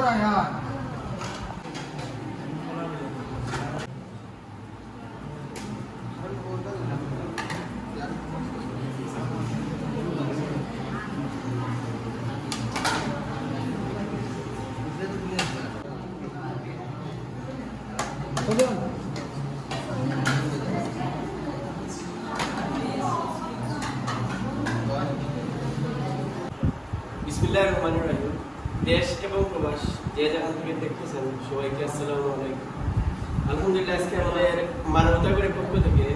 Rayyan. बिस्मिल्लाहिर्रहमानिर्रहीम। देश এবং প্রবাস যে যেখান থেকে দেখতেছেন সবাইকে আসসালামু আলাইকুম। আলহামদুলিল্লাহ আজকে আমাদের মানবতাগরের পক্ষ থেকে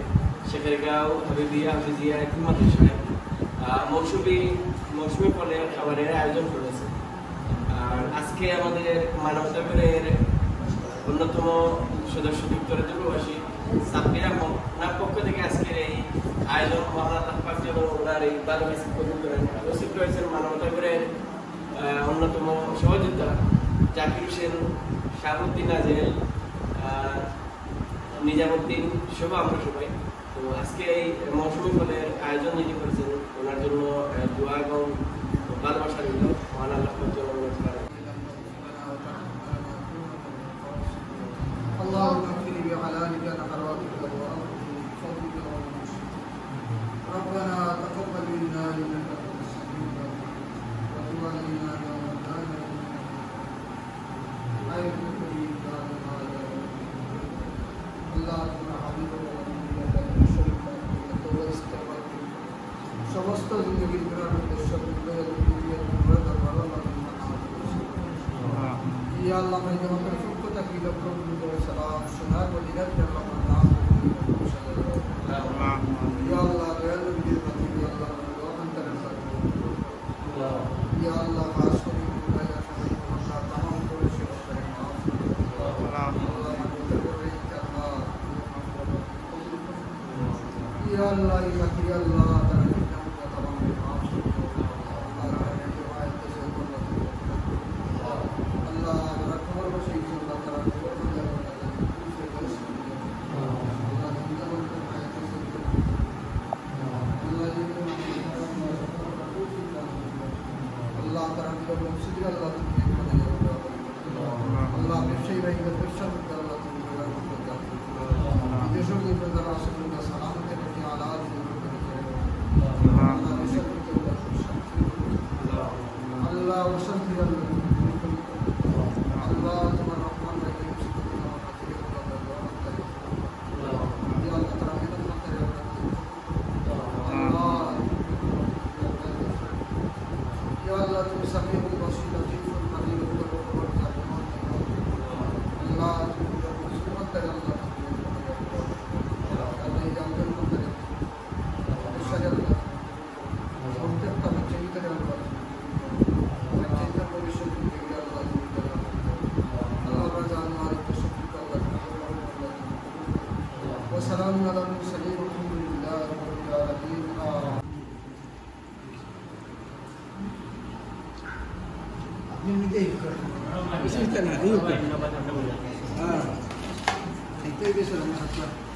শেখেরগাঁও হাফিজিয়া এতিম মাদ্রাসায় মৌসুমি ফলের খাবারের আয়োজন করেছে। আর আজকে আমাদের মানবতাগরের অন্যতম সদস্য যুক্তরাজ্য প্রবাসী সাব্বির আহমদ পক্ষ থেকে আজকের এই আয়োজন মহান আল্লাহ পাক যেন ওনার এই ভালো কাজ কবুল করেন। উপস্থিত রয়েছেন মানবতাগরের অন্যতম সহযোদ্ধা জাকির হোসেন, শাহাবুদ্দিন আজেল, নিজামুদ্দিন সহ আমরা সবাই। তো আজকে এই মৌসুমি ফলের আয়োজন যিনি করেছেন ওনার জন্য দোয়া এবং ভালোবাসা রইল। মহান আল্লাহ পাক যেন اللهم اغفر لي بحلالك عن حرامك وفضلك ربنا تقبل منا انك انت السميع العليم وتب علينا يا مولانا غير كريم بعد ما الله تبارك সমস্ত জিন্দগির গুনাহ উদ্দেশ্য या अल्लाह मैं जब कर सबको तकलीफ प्रभु को सलाम सुना को दिलत कर नाम या अल्लाह गैर नबी मती या अल्लाह दो अंतर या अल्लाह खास कर या शफीक तमाम को शिफ करें माफ या अल्लाह या अल्लाह itu sudah masuk.